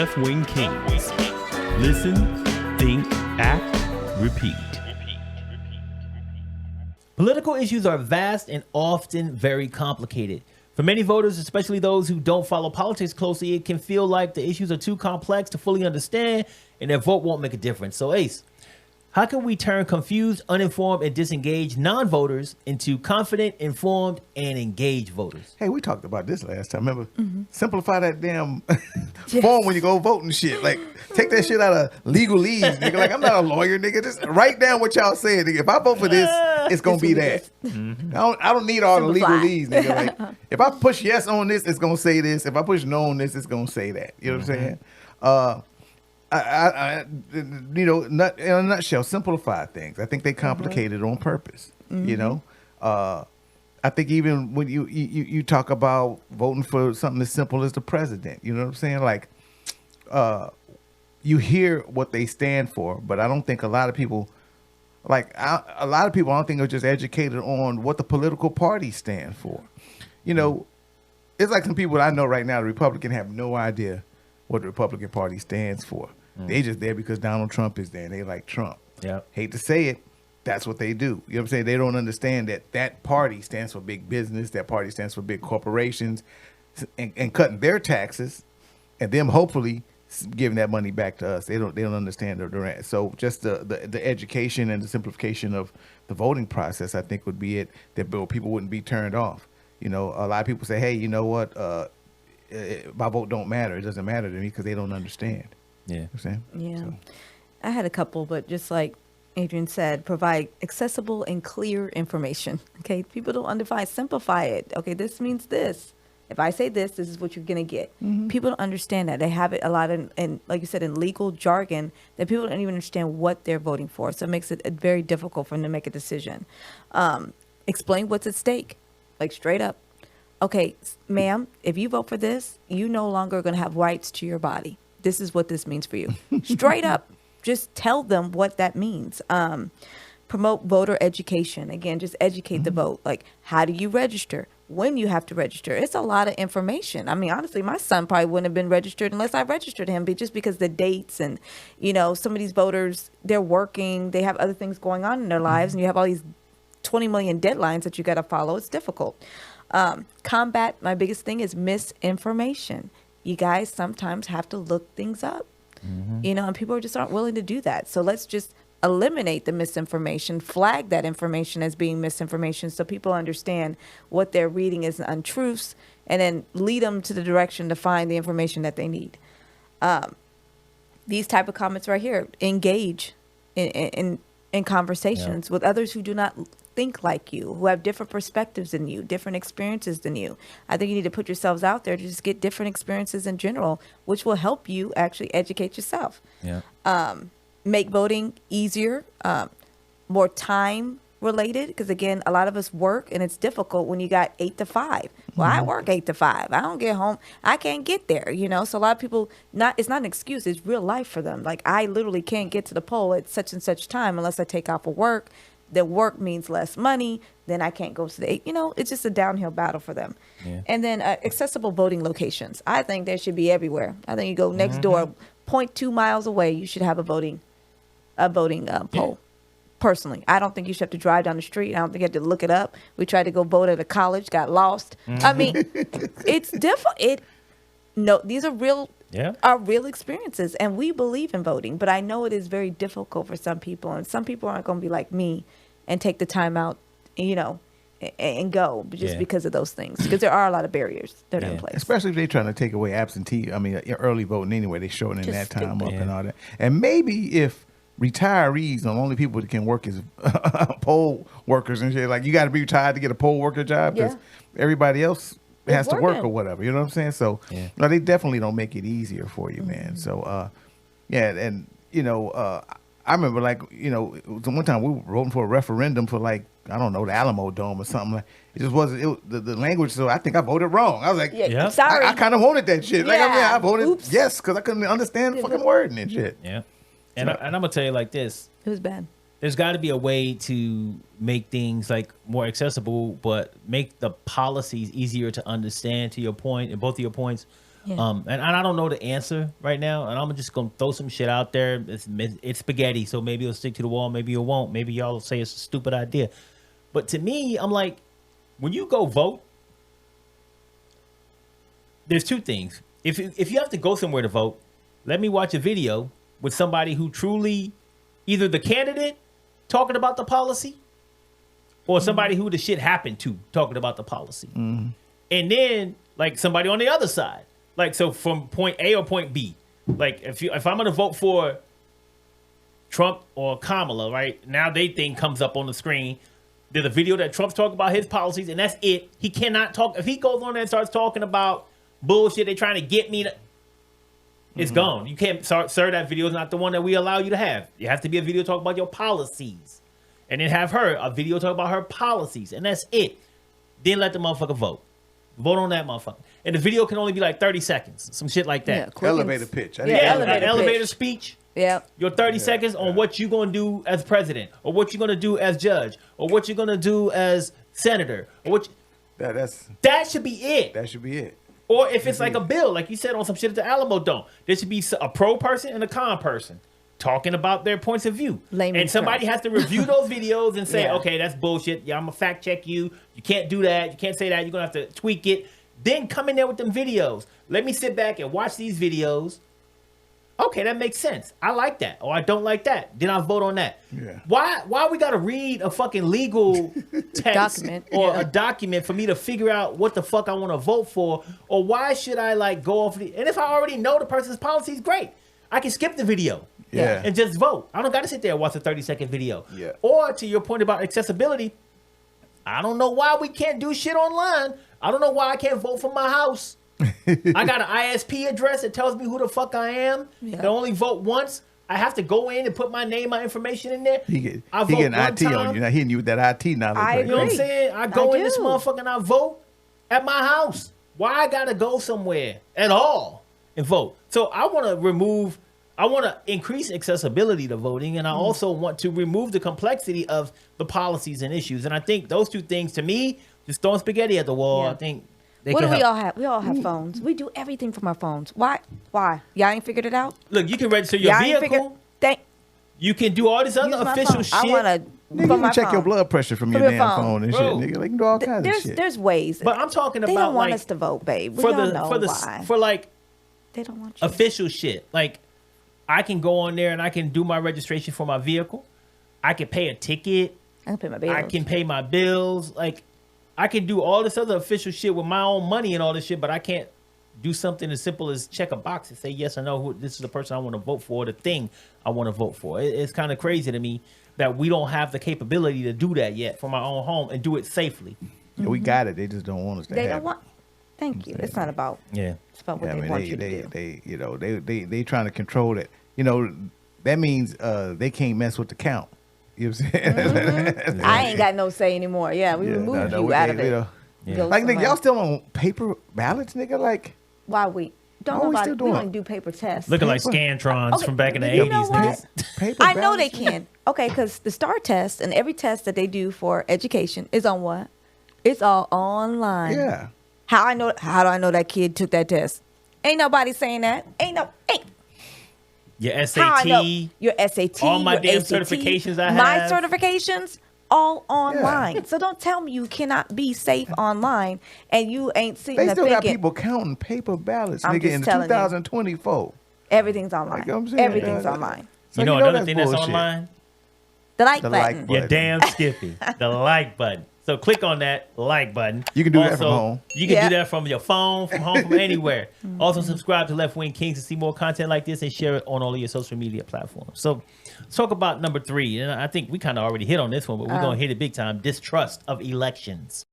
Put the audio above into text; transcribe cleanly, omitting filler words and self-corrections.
left-wing Kingz. Listen, think, act, repeat. Political issues are vast and often very complicated. For many voters, especially those who don't follow politics closely, it can feel like the issues are too complex to fully understand and their vote won't make a difference. So Ace, how can we turn confused, uninformed, and disengaged non-voters into confident, informed, and engaged voters? Hey, we talked about this last time. Remember? Simplify that damn form when you go vote and shit. Like, take that shit out of legalese, nigga. Like, I'm not a lawyer, nigga. Just write down what y'all saying, nigga. If I vote for this, it's going to be that. I don't need all the legalese, nigga. Like, if I push yes on this, it's going to say this. If I push no on this, it's going to say that. You know what I'm saying? You know, in a nutshell, simplify things. I think they complicate it on purpose. You know, I think even when you talk about voting for something as simple as the president, you know what I'm saying? Like, you hear what they stand for, but I don't think a lot of people, a lot of people, I don't think are just educated on what the political parties stand for. You know, it's like some people that I know right now, the Republican, have no idea what the Republican Party stands for. They just there because Donald Trump is there and they like Trump. Yeah. Hate to say it, that's what they do. You know what I'm saying? They don't understand that that party stands for big business, that party stands for big corporations and cutting their taxes and them hopefully giving that money back to us. They don't understand the so just the education and the simplification of the voting process, I think, would be it, that people wouldn't be turned off. You know, a lot of people say, hey, you know what, my vote don't matter. It doesn't matter to me because they don't understand. Yeah. You know what I'm saying? Yeah. So. I had a couple, but just like Adrian said, provide accessible and clear information. Okay. People don't understand, simplify it. Okay. This means this. If I say this, this is what you're going to get. People don't understand that. They have it a lot in, like you said, in legal jargon that people don't even understand what they're voting for. So it makes it very difficult for them to make a decision. Explain what's at stake, like straight up. Okay, ma'am, if you vote for this, you no longer are going to have rights to your body. This is what this means for you. Straight up, just tell them what that means. Promote voter education. Again, just educate the vote. Like, how do you register? When you have to register. It's a lot of information. I mean, honestly, my son probably wouldn't have been registered unless I registered him, but just because the dates and, you know, some of these voters, they're working, they have other things going on in their lives, and you have all these 20 million deadlines that you got to follow. It's difficult. Combat, my biggest thing is misinformation. You guys sometimes have to look things up, you know, and people just aren't willing to do that. So let's just eliminate the misinformation, flag that information as being misinformation so people understand what they're reading is untruths, and then lead them to the direction to find the information that they need. These type of comments right here, engage in conversations with others who do not think like you, who have different perspectives than you, different experiences than you. I think you need to put yourselves out there to just get different experiences in general, which will help you actually educate yourself. Make voting easier, more time related, because again, a lot of us work and it's difficult when you got 8 to 5. Well, I work 8 to 5. I don't get home. I can't get there, you know? So a lot of people, it's not an excuse. It's real life for them. Like, I literally can't get to the poll at such and such time unless I take off of work. The work means less money. Then I can't go to the, you know, it's just a downhill battle for them. And then accessible voting locations. I think there should be everywhere. I think you go next door, 0.2 miles away, you should have a voting poll. Personally, I don't think you should have to drive down the street. I don't think you have to look it up. We tried to go vote at a college, got lost. I mean, it's difficult. These are real experiences, and we believe in voting. But I know it is very difficult for some people, and some people aren't going to be like me and take the time out, you know, and go just because of those things. Because there are a lot of barriers that are in place. Especially if they're trying to take away early voting anyway. They're shortening that time up and all that. And maybe if retirees, the only people that can work is poll workers and shit. Like, you got to be retired to get a poll worker job because everybody else has to work or whatever. You know what I'm saying? So, no, they definitely don't make it easier for you, man. So, and you know, I remember, like, you know, it was one time we were voting for a referendum for, like, I don't know, the Alamo Dome or something. Like, it just wasn't the language. So I think I voted wrong. I was like, sorry, I kind of wanted that shit. Like, I voted yes because I couldn't understand the fucking wording and shit. And I'm gonna tell you like this. It was bad. there's got to be a way to make things like more accessible, but make the policies easier to understand. To your point, and both of your points. Yeah. And I don't know the answer right now, and I'm just gonna throw some shit out there. It's spaghetti, so maybe it'll stick to the wall, maybe it won't. Maybe y'all will say it's a stupid idea, but to me, I'm like, when you go vote, there's two things. If you have to go somewhere to vote, let me watch a video with somebody who truly, either the candidate talking about the policy, or somebody who the shit happened to talking about the policy, and then like somebody on the other side. Like, so from point A or point B, like if I'm going to vote for Trump or Kamala, right? Now they thing comes up on the screen. There's a video that Trump's talking about his policies, and that's it. He cannot talk. If he goes on there and starts talking about bullshit, they trying to get me to, it's gone. You can't, sir, that video is not the one that we allow you to have. It has to be a video talking about your policies. And then have her, a video talking about her policies, and that's it. Then let the motherfucker vote. Vote on that motherfucker. And the video can only be like 30 seconds. Some shit like that. Yeah, Elevator pitch. Elevator pitch. speech. Yeah. Your 30 seconds on what you're going to do as president, or what you're going to do as judge, or what you're going to do as senator, or what that should be it. That should be it. Or if it's like a bill, like you said on some shit at the Alamo Dome, there should be a pro person and a con person talking about their points of view. And somebody has to review those videos and say, okay, that's bullshit. Yeah, I'm going to fact check you. You can't do that. You can't say that. You're going to have to tweak it. Then come in there with them videos. Let me sit back and watch these videos. Okay, that makes sense. I like that. Or I don't like that. Then I'll vote on that. Yeah. Why we got to read a fucking legal text Document. or a document for me to figure out what the fuck I want to vote for? Or why should I like go off the... And if I already know the person's policies, great. I can skip the video. Yeah. And just vote. I don't got to sit there and watch a 30-second video. Yeah. Or to your point about accessibility, I don't know why we can't do shit online. I don't know why I can't vote from my house. I got an ISP address that tells me who the fuck I am. Yeah. I only vote once. I have to go in and put my name, my information in there. He getting IT on you. Now hitting you with that IT knowledge. You know what I'm saying? I go in this motherfucker and I vote at my house. Why I gotta go somewhere at all and vote? So I want to increase accessibility to voting, and I also want to remove the complexity of the policies and issues. And I think those two things, to me, just throwing spaghetti at the wall, I think they What can do we help. all have? We all have phones. We do everything from our phones. Why? Y'all ain't figured it out? Look, you can register your vehicle. You can do all this other official shit. I want to. Nigga, you can check your blood pressure from your damn phone and shit, nigga. They can do all kinds of shit. There's ways. But I'm talking about they don't want like, us to vote, babe. We don't know why. For like they don't want you. Official shit. Like I can go on there and I can do my registration for my vehicle. I can pay a ticket. I can pay my bills. I can pay my bills. Like I can do all this other official shit with my own money and all this shit, but I can't do something as simple as check a box and say yes or no. Who this is the person I want to vote for, the thing I want to vote for. It's kind of crazy to me that we don't have the capability to do that yet from our own home and do it safely. Yeah, we got it. They just don't want us to. They don't want. Thank you. It's not about. Yeah. It's about what they want you to do. They trying to control it. You know, that means they can't mess with the count. You know what I'm saying? I ain't got no say anymore. Yeah, we removed you out of it. Like, nigga, y'all still on paper ballots, nigga? Like, why we don't nobody, we don't do paper tests. Looking like Scantrons from back in the 80s. You know what? Paper I know ballots, they can. Okay, because the STAR test and every test that they do for education is on what? It's all online. Yeah. How do I know that kid took that test? Ain't nobody saying that. Ain't. Your How I know? SAT. Your SAT. All my your damn ACT, certifications I My have. certifications, all online. So don't tell me you cannot be safe online and you ain't sitting They there still got thinking people counting paper ballots, I'm nigga, just in telling you. 2024. everything's online. Like I'm saying, Everything's dog. online. So You know another that's thing that's bullshit. online? The like The button. like button. You're damn skippy. The like button. So click on that like button. You can do that from home. You can Yeah. do that from your phone, from home, from anywhere. Also subscribe to Left Wing Kings to see more content like this and share it on all of your social media platforms. So let's talk about number 3. And I think we kind of already hit on this one, but we're going to hit it big time. Distrust of elections.